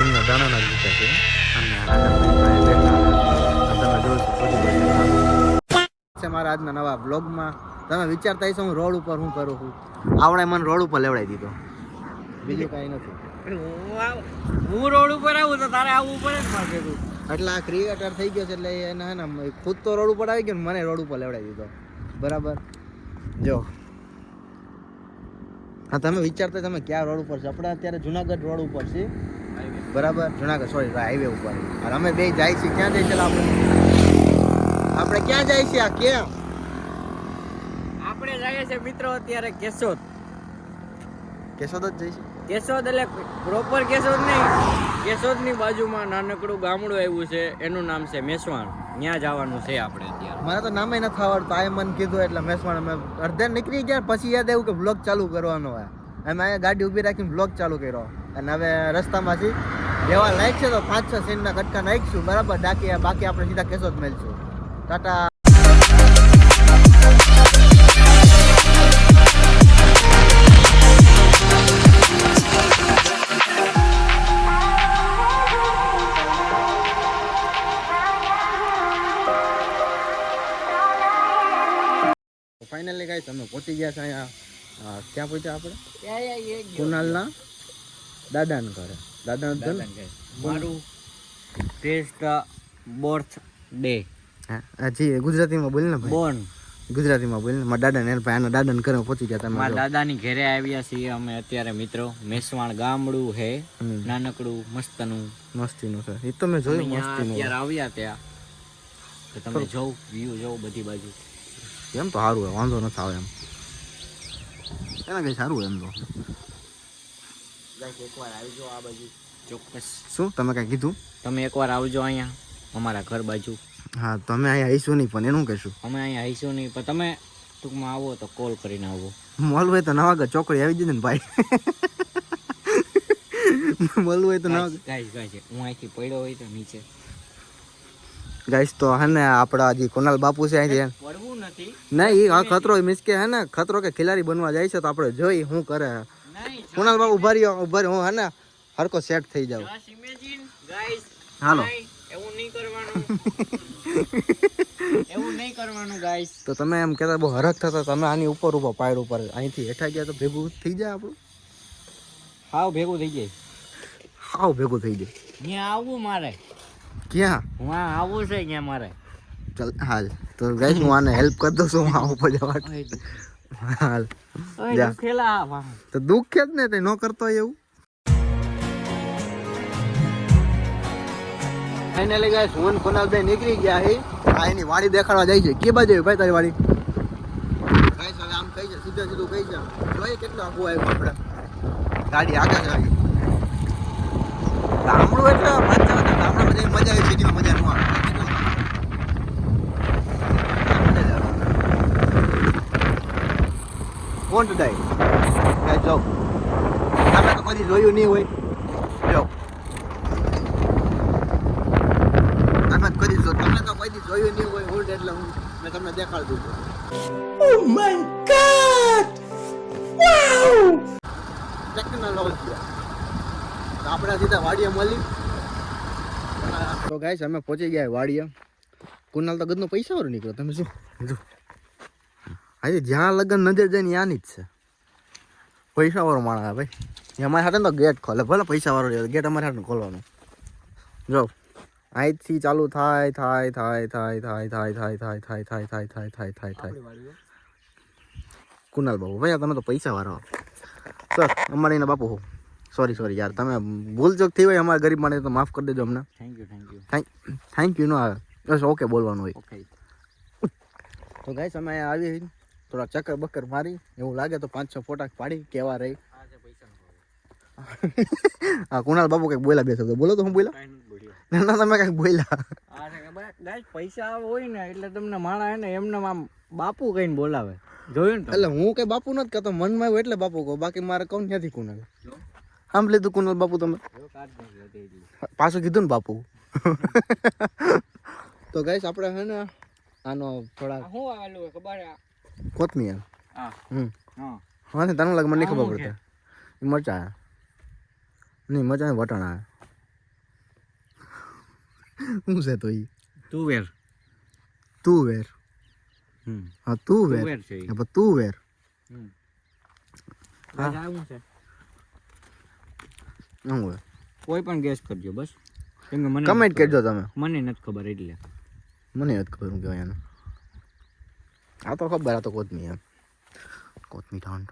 એમના દાણાના જ લીધા છે અને તમે જોઈ શકો છો મારા આજના નવા બ્લોગમાં. તમે વિચારતા હશો હું રોડ ઉપર હું કરું છું. આવડે મને રોડ ઉપર લેવડાવી દીધો, બીજું કાંઈ નથી. હું રોડ ઉપર આવું તો તારે આવવું પડે ને મારે ભેગું. એટલે આ ક્રિએટર થઈ ગયો છે એટલે એને હે ને ખુદ તો રોડ ઉપર આવી ગયો ને મને રોડ ઉપર લેવડાવી દીધો. બરાબર. જો હા, તમે વિચારતા તમે ક્યાં રોડ ઉપર છે? આપણે અત્યારે જુનાગઢ રોડ ઉપર છીએ. બરાબર, જુનાગઢ સોરી હાઈવે ઉપર. અને અમે બે જાય છીએ ક્યાં જઈએ? ચાલો આપણે ક્યાં જાય છીએ? આ કેમ આપણે જઈએ છીએ મિત્રો અત્યારે કેશોદ. કેશોદ જ જઈશું. કેશોદ એટલે પ્રોપર કેશોદ નહીં, કેશોદની બાજુમાં નાનકડું ગામડું આવ્યું છે, એનું નામ છે મેસવાણ. ત્યાં જવાનું છે આપણે અત્યારે. મને તો નામે નથી આવડતું, આ મને કીધું એટલે મેસવાણ. અમે અડધે નીકળી ગયા પછી યાદ આવ્યું કે બ્લોગ ચાલુ કરવાનો હોય. અમે અહીંયા ગાડી ઊભી રાખીને બ્લોગ ચાલુ કર્યો અને હવે રસ્તામાંથી જેવા લાઈક છે તો 5-6 સીનના કટકા નાખીશું. બરાબર, બાકી આપણે સીધા કેશોદ મળીશું. ટાટા. ફાઇનલી ગાઈસ અમે પહોંચી ગયા છે અહીંયા. ક્યાં પહોંચ્યા આપણે? કુનાલના દાદાને ઘરે. દાદાનું ઘર મારું ટેસ્ટ બર્થડે. હા જી, ગુજરાતીમાં બોલ ને ભાઈ. બોર્ન ગુજરાતીમાં બોલ ને. મારા દાદાને એના દાદાને ઘરે પહોંચી ગયા. તમે મારા દાદાની ઘરે આવ્યા છીએ અમે અત્યારે મિત્રો. મેસવાણ ગામડું હે, નાનકડું મસ્તનું. મસ્તીનું છે એ તો મેં જોયું. મસ્તીનું અત્યારે આવ્યા ત્યાં તો તમે જોવ વ્યૂ જોવ બધી બાજુ. એમ તો સારું હોય, વાંધો નથી આવે એમ. એના કઈ સારું હોય એમ તો. એકવાર આવજો આ બાજુ ચોક્કસ. શું તમે કાંઈ કીધું? તમે એકવાર આવજો અહીંયા અમારા ઘર બાજુ. હા, તમે અહીંયા આવીશું નહીં પણ એનું કહીશું. અમે અહીંયા આવીશું નહીં પણ તમે ટૂંકમાં આવો તો કોલ કરીને આવો. મળવું હોય તો નવાગઢ ચોકડી આવી જશે ને ભાઈ. મળવું હોય તો નવાગઢ. ગાઈસ હું અહીંથી પડ્યો હોય તો નીચે. ગાઈસ તો હે ને આપણા હજી કુનાલ બાપુ છે અહીંથી. પડવું નથી નહીં, આ ખતરો મીન્સ કે હે ને ખતરો કે ખિલાડી બનવા જાય છે તો આપણે જોઈ શું કરે. કુનાલ બાપુ ઉભા રહ્યો હું હે ને હરકો સેટ થઈ જાવ. હાલો. એવું નહીં કરવાનું. એવું નહીં કરવાનું ગાઈસ. તો તમે એમ કહેતા બહુ હરખ થતા તમે આની ઉપર ઉભા પાયર ઉપર અહીંથી હેઠા ગયા તો ભેગું થઈ જાય આપણું. હાવ ભેગું થઈ જાય. હાવ ભેગું થઈ જાય. ત્યાં આવવું મારે. ક્યાં? હું આવું છે ત્યાં મારે. ચાલ હાલ તો ગાઈસ હું આને હેલ્પ કરી દઉં છું. હું ઉપર જવા. હાલ તો દુઃખ છે જ ને તે ન કરતો હોય એવું. ફાઇનલી ગાઈસ હું કુનાલભાઈ નીકળી ગયા છે. આ એની વાડી દેખાડવા જાય છે. કે બાજુ ભાઈ તારી વાડી? ગાઈસ હવે આમ કહી છે, સીધું સીધું કહી છે. જોઈએ કેટલું આખું આવ્યું આપણે. ગાડી આગળ આવી. ગામડું એટલે મજા આવે. ગામડામાં જઈને મજા આવી, સિટીમાં મજા ન આવે. કોણ ડાય જો તમે તો કદી જોયું નહીં હોય. જો તમે કદી જોયું નહીં હોય હોલ્ડ એટલે મેં તમને દેખાડી દીધું. Oh my god, wow technology. તો આપણે સીધા વાડીએ મળી. તો ગાઈસ અમે પહોંચી ગયા વાડીએ. કુનાલ તો ગદનો પૈસા વાળો નીકળ્યો. તમે શું કીધું? આજે જ્યાં લગન નજર જાય ને ત્યાંની જ છે. પૈસા વાળો માણસ ભાઈ. અમારે સાથે તો ગેટ ખોલે, ભલે પૈસા વાળો ગેટ અમારે સાથે ખોલવાનું. જો અહીંથી ચાલુ થાય થાય થાય થાય થાય થાય થાય થાય થાય થાય થાય થાય થાય થાય થાય. કુનાલ બાપુ ભાઈ તમે તો પૈસા વાળો. સર અમારે એના બાપુ હો. સોરી યાર, તમે ભૂલ ચૂક થઈ હોય અમારા ગરીબ માણસ તો માફ કરી દેજો અમને. થેન્ક યુ નો આવે બસ ઓકે બોલવાનું હોય. તો ગાઈસ અમે આવી થોડા ચક્કર બક્કર મારી એવું લાગે તો 5-6 ફોટા પાડી કેવા રહી. હા કુનાલ બાપુ કઈક બોલ્યા બે શબ્દ બોલો તો હું બોલ્યા ના તમે કઈક બોલ્યા. પૈસા હોય ને એટલે તમને માણા હે ને એમને આમ બાપુ કહીને બોલાવે. જોયું ને? એટલે હું કઈ બાપુ નથી કહેતો, મનમાં આવ્યું એટલે બાપુ કહું, બાકી મારે કોણ ક્યાંથી કુનાલ. સાંભળી લીધું કુનાલ બાપુ તમે? પાછું કીધું ને બાપુ. તો ગાઈસ આપણે હે ને આનો થોડા શું આવેલું ખબર કોથમીર. હા ને તને લાગે મને નહીં ખબર પડતા. મરચા નહીં, મરચા વટાણા શું છે તો ઈ તુવેર. તુવેર. હા તુવેર. તુવેર છે ઈ. પણ તુવેર. હા આવું છે. શું હોય કોઈ પણ ગેસ કરજો બસ, કેમ કે મને કમેન્ટ કરજો તમે. મને નથી ખબર એટલે. મને યાદ ખબર હું કહેવાય એને. આ તો ખબર, આ તો કોથમી એમ. કોથમી ઠાણ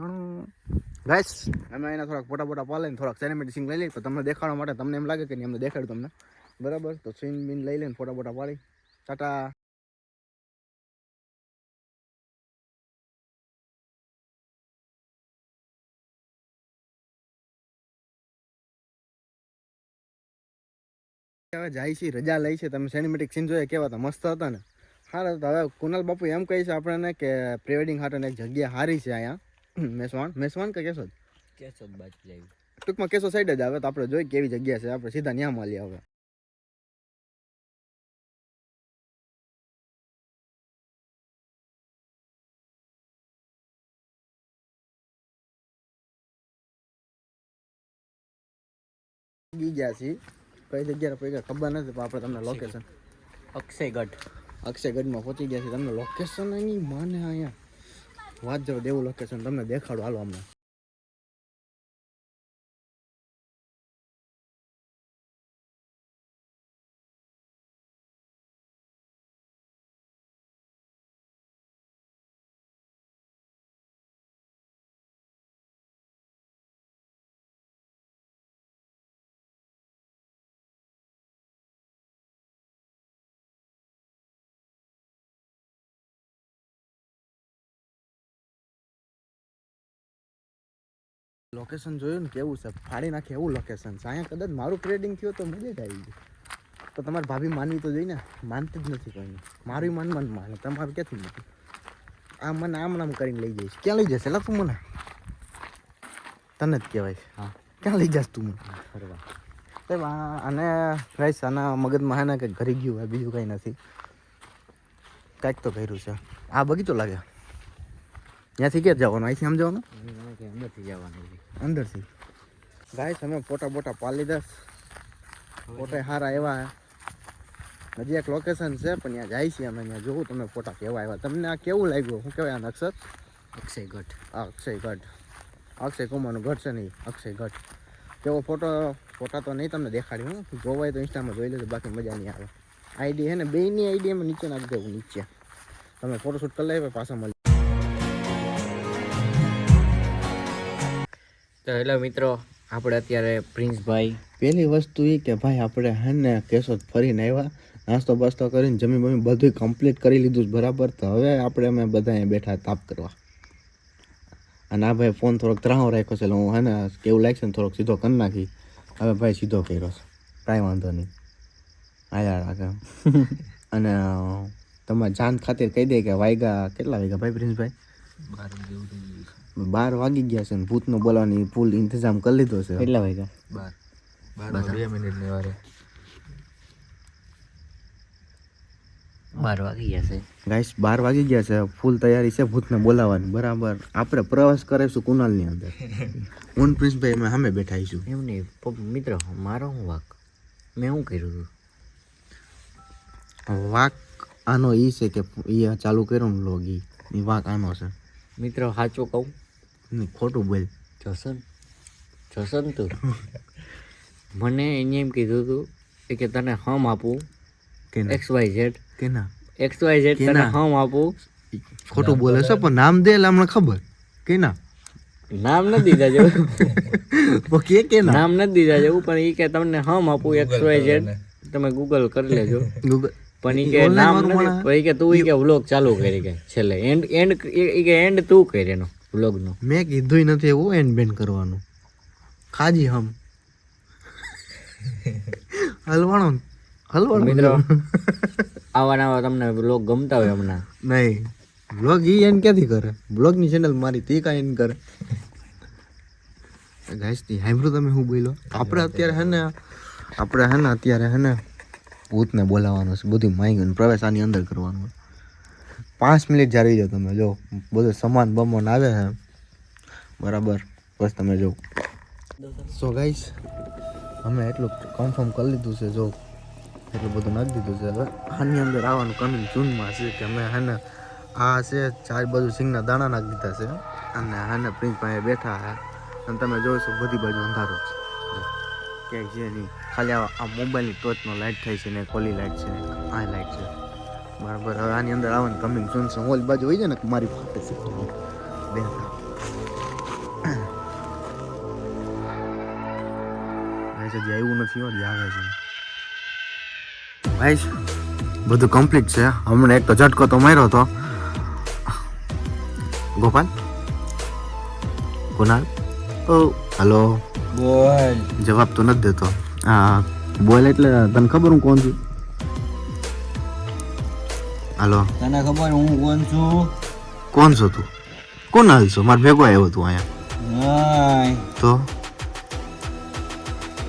ગાઈસ, અમે એના થોડાક ફોટા પાડીને થોડાક સિનેમેટિક સીન લઈ લઈએ તો તમને દેખાડવા માટે, તમને એમ લાગે કે નહીં અમને દેખાડ્યું તમને બરાબર, તો સીન બીન લઈ લઈને ફોટા પાડી ટાટા. હવે જાય છે, રજા લઈ છે. તમે સિનેમેટિક સીન જોઈએ કેવા હતા, મસ્ત હતા ને. હારા તો હવે કુનાલ બાપુ એમ કહે છે આપણને કે પ્રી વેડિંગ હાટને એક જગ્યા સારી છે અહીંયા મેસવાન કે કેશોદ બાજુ જાય. ટૂંકમાં કેશોદ સાઈડ જ આવે, તો આપણે જોઈ કેવી જગ્યા છે, આપણે સીધા ત્યાં મળીએ હવે. ગયા છીએ કઈ જગ્યાએ પૈકી ખબર નથી, પણ આપણે તમને લોકેશન અક્ષયગઢમાં પહોંચી ગયા છીએ. તમને લોકેશન એની માને અહીંયા વાત જાવ દેવું લોકેશન તમને દેખાડો હાલો હમણાં. લોકેશન જોયું ને કેવું છે, ફાડી નાખે એવું લોકેશન છે. અહીંયા કદાચ મારું ટ્રેડિંગ થયું તો મજા જ આવી ગઈ. તો તમારી ભાભી માનવી તો જોઈએ ને, માનતી જ નથી કોઈને. મારું માને તમારું ક્યાંથી નથી. આ મને આમ કરીને લઈ જઈશ. ક્યાં લઈ જશે તું મને? તને જ કહેવાય. હા, ક્યાં લઈ જશ તું મને? ફરવા. આને ગાઈસ આના મગજમાં હે ને કંઈક ઘરી ગયું હોય, બીજું કંઈ નથી. કાંઈક તો કર્યું છે. આ બગીચો લાગે. ત્યાંથી ક્યાં જવાનું? અહીંથી આમ જવાનું? અંદરથી જવાનું. અંદરથી. ગાઈસ અમે ફોટા પાડી લીધા. ફોટા સારા એવા હજી એક લોકેશન છે, પણ ત્યાં જાય છે અમે. ત્યાં જોવું તમે ફોટા કેવા આવ્યા. તમને આ કેવું લાગ્યું? શું કહેવાય આ નક્ષત્ર? અક્ષયગઢ. અક્ષય કુમારનું ગઢ છે નહીં, અક્ષયગઢ. કેવો ફોટા તો નહીં તમને દેખાડ્યું. જોવાય તો ઇન્સ્ટામાં જોઈ લેજો, બાકી મજા નહીં આવે. આઈડી છે ને, બેયની આઈડી એમાં નીચે નાખી દેવું. નીચે તમે ફોટોશૂટ કરી લે, પાછા મળી. તો હેલો મિત્રો, આપણે અત્યારે પ્રિન્સભાઈ, પહેલી વસ્તુ એ કે ભાઈ આપણે હે ને કેશોદ ફરીને આવ્યા, નાસ્તો બાસ્તો કરીને જમી બધું કમ્પ્લીટ કરી લીધું બરાબર. તો હવે અમે બધા બેઠા તાપ કરવા. અને આ ભાઈ ફોન થોડોક ત્રાહો રાખ્યો છે, હું હે ને કેવું લાગશે ને થોડોક સીધો કરી નાખી. હવે ભાઈ સીધો કર્યો છે, કાંઈ વાંધો નહીં, આયા રાખે. અને તમારે જાન ખાतिर કહી દે કે વાગ્યા કેટલા વાગ્યા ભાઈ પ્રિન્સભાઈ? 12 વાગી ગયા છે ને ભૂતનો બોલાવાની ફૂલ ઇંતજામ કરી લીધો છે. કેટલા વાગ્યા? 2 મિનિટની વારે 12 વાગી ગયા છે ગાઈસ. 12 વાગી ગયા છે, ફૂલ તૈયારી છે ભૂતને બોલાવવાની બરાબર. આપણે પ્રવાસ કરીશું કુનાલની અંદર. હું પ્રિન્સભાઈ અમે સામે બેઠા આવીશું. એમ નહીં મિત્રો, મારો શું વાક? મેં શું કર્યું હતું? વાક આનો એ છે કે એ ચાલુ કર્યો ને લોગ, એ વાક આનો છે મિત્રો. સાચું કહું નહીં ખોટું બોલ. જસન તું મને એને એમ કીધું હતું કે તને હમ આપું XYZ કે ના XYZ તને હમ આપું. ખોટું બોલે છે પણ નામ દે એટલે અમને ખબર કે ના. નામ નથી દીધા જેવું. કે ના નામ નથી દીધા જેવું, પણ એ કે તમને હમ આપું XYZ. તમે ગૂગલ કરી લેજો. ગૂગલ પણ એ કે નામ નથી. પછી કે તું કે વ્લોગ ચાલુ કરી કે છેલ્લે એન્ડ તું કરી એનો વ્લોગનો. મેં કીધું નથી એવું એન્ડ બેન્ડ કરવાનું. ખાજી હમ હલવાણો મિત્રો આવા તમને વ્લોગ ગમતા હોય હમણાં નહીં, વ્લોગ ઈ એન્ડ ક્યાંથી કરે? બ્લોગની ચેનલ મારી તી કાંઈ એન્ડ કરે? ગાઈસ તી સાંભળ્યું તમે શું બોલ્યો? આપણે અત્યારે હે ને ભૂતને બોલાવવાનું છે, બધું માંગ્યું પ્રવેશ આની અંદર કરવાનું. 5 મિનિટ જાળવી જાઓ તમે. જો બધું સમાન બમોન આવે છે બરાબર, બસ તમે જો. સો ગાઈસ અમે એટલું કન્ફર્મ કરી લીધું છે. જો એટલું બધું નાખી દીધું છે હવે આની અંદર આવવાનું કમિંગ જૂનમાં છે કે અમે હેને આ છે ચાર બાજુ સિંગના દાણા નાખી દીધા છે અને હેને પ્રિન્સભાઈ બેઠા હે અને તમે જોશો બધી બાજુ અંધારું છે ક્યાંય છે નહીં ખાલી આ મોબાઈલની ટોચનો લાઇટ થાય છે ને કોલી લાઇટ છે ને આ લાઇટ છે બરાબર હવે આની અંદર આવવાનું કમિંગ સૂન છે ઓલી બાજુ હોય છે ને મારી ફાટે છે બેઠા હજી આવ્યું નથી હજી આવે છે ભાઈ બધું કમ્પ્લીટ છે હમણાં એક તો ઝટકો તો માર્યો હતો ગોપાલ કુનાલ ઓ હલો બોલ. જવાબ તો નથી દેતો હા બોલ એટલે તને ખબર હું કોણ છું હલો તને ખબર હું કોણ છું? કોણ છો તું કુનાલ છો મારે ભેગો આવ્યો તું અહીંયા હાય. તો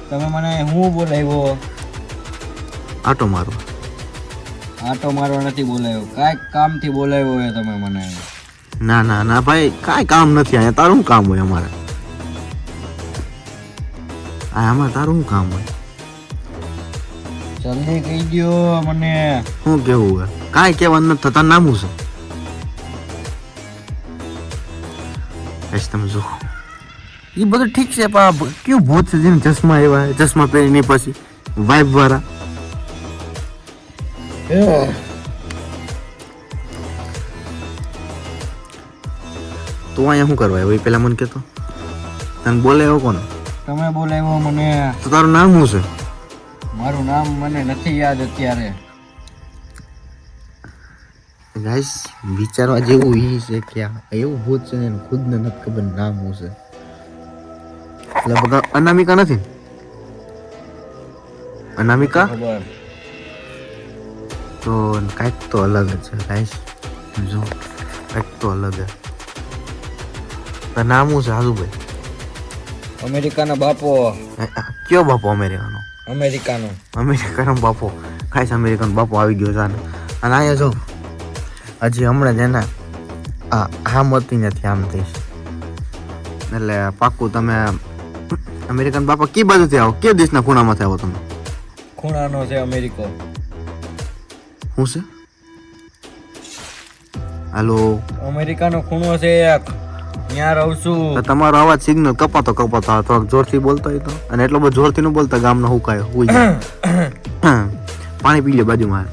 તમે મને હું બોલાવ્યો? આટો મારો આટો મારવા નથી બોલાવ્યો, કાંઈક કામથી બોલાવ્યો હોય તમે મને. ના ના ના ભાઈ કાંઈ કામ નથી અહીંયા તારું શું કામ હોય અમારે આમાં તારું શું કામ હોય જલ્દી કહી દ્યો મને. શું કેવું હોય કાંઈ કહેવાનું નથી થતા નામું છે કશ તમે જો એ બધું ઠીક છે પણ કેવું ભૂત છે જેને ચશ્મા એવા ચશ્મા પહેરીને પછી વાઇફ વાળા તું અહીંયા શું કરવા આવ્યો એ પેલા મને કહેતો તને બોલે એવો કોને તમે બોલાવ્યો મને. તો તારું નામ શું છે મારું નામ મને નથી યાદ અત્યારે. ગાઈસ વિચારવા જેવું એ છે કે આ એવું ભૂત છે ને ખુદને નથી ખબર નામ શું છે એટલે બધા અનામિકા નથી અનામિકા ખબર. તો કાંઈક તો અલગ જ છે ગાઈસ જો કાંઈક તો અલગ જ તારું નામ શું છે હાજુભાઈ અમેરિકાનો બાપો. કયો બાપો અમેરિકાનો અમેરિકાનો. અમેરિકાનો બાપો ખાસ અમેરિકાનો બાપો આવી ગયો છે આને અને અહીંયા જો હજી હમણાં જ એના આમ હતી નથી આમ થઈશ એટલે પાક્કું તમે અમેરિકન બાપા કી બાજુથી આવો કે દેશના ખૂણામાંથી આવો તમે ખૂણાનો છે અમેરિકો. શું છે હાલો અમેરિકાનો ખૂણો છે એક, ત્યાં રહું છું. તો તમારો અવાજ સિગ્નલ કપાતો આવે થોડોક જોરથી બોલતો હોય તો અને એટલો બધો જોરથી ન બોલતા ગામનો હુકાય હુઈ જાય પાણી પી લે બાજુમાં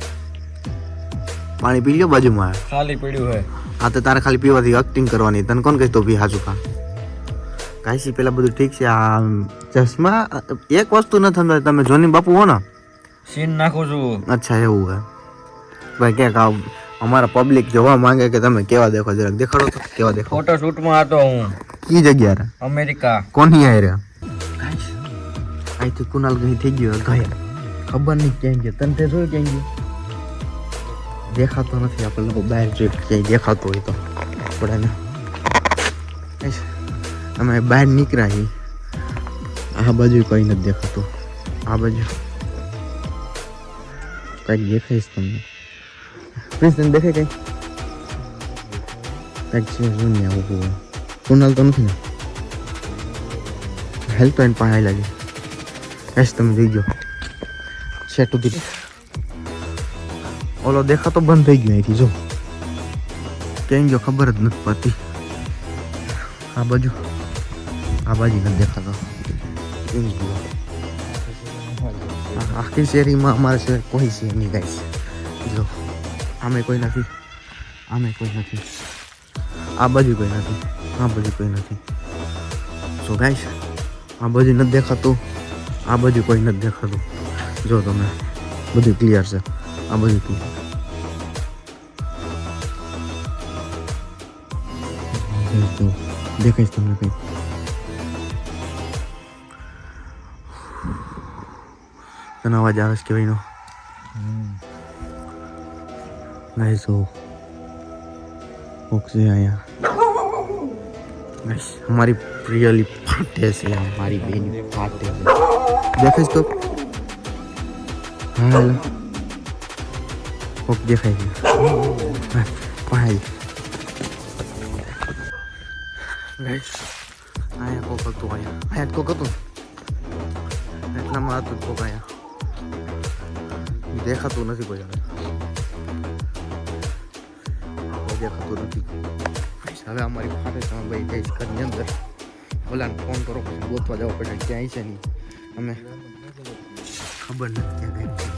પાણી પી લે બાજુમાં ખાલી પડ્યું હે. હા તો તારે ખાલી પીવાથી એક્ટિંગ કરવાની તને કોણ કહીશ તો ભી હાજુ કા કાંઈ પેલા બધું ઠીક છે આ ચશ્મા એક વસ્તુ ન સમજાય તમે જોની બાપુ હો ને સીન નાખું છું. અચ્છા એવું હે ભાઈ ક્યાંક અમારા પબ્લિક જોવા માંગે કે તમે કેવા દેખો જરાક દેખાડો તો કેવા દેખો ફોટો શૂટમાં હતો હું. કી જગ્યા રે અમેરિકા. કોની આય રે અહીંથી કુનાલ કहीं થઈ ગયો ગયા ખબર નહીં ક્યાં ગયો તને તે જોયું ક્યાં ગયો દેખાતો નથી આપણે લોકો બહાર જોઈ ક્યાંય દેખાતો હોય તો આપણે અમે બહાર નીકળ્યા છીએ આ બાજુ કંઈ નથી દેખાતું આ બાજુ કંઈક દેખાઈશ તમને પ્રિન્સ તને દેખાય કંઈ કંઈક છે શું નહીં આવું હોય કુનાલ તો નથી ને હેલ્પ તો એને પાસે લાગે એસ તમે જોઈ ગયો સેટ ઉધી ઓલો દેખાતો બંધ થઈ ગયો અહીંથી જો ક્યાં ગયો ખબર જ નથી પડતી આ બાજુ નથી દેખાતો આખી શેરીમાં અમારે છે કોઈ છે નહીં ગાઈસ જો આમે કોઈ નથી આમે કોઈ નથી આ બાજુ કોઈ નથી આ બાજુ કોઈ નથી સો ગાઈસ આ બાજુ નથી દેખાતું આ બાજુ કોઈ નથી દેખાતું જો તમે બધું ક્લિયર છે આ બધું ક્લિયર દેખાઈશ તમને કંઈ તને અવાજ આવે છે કે ભાઈનો ગાઈસ ઓ ઓક્સી આયા ગાઈસ हमारी रियली फाटे से हमारी बेन फाटे से देखाइस तो हाँ ओक देखाई पाई गाइस आया को तो आया को तो એટલામાં હતું કોક આયા દેખાતું નથી કોઈ હવે દેખાતું નથી. હવે અમારી ફાટે તમે ભાઈ જઈશ ઘરની અંદર ઓલાને ફોન કરો પછી ગોતવા જવો પડે ક્યાંય છે નહીં અમે ખબર નથી ક્યાં ગઈ.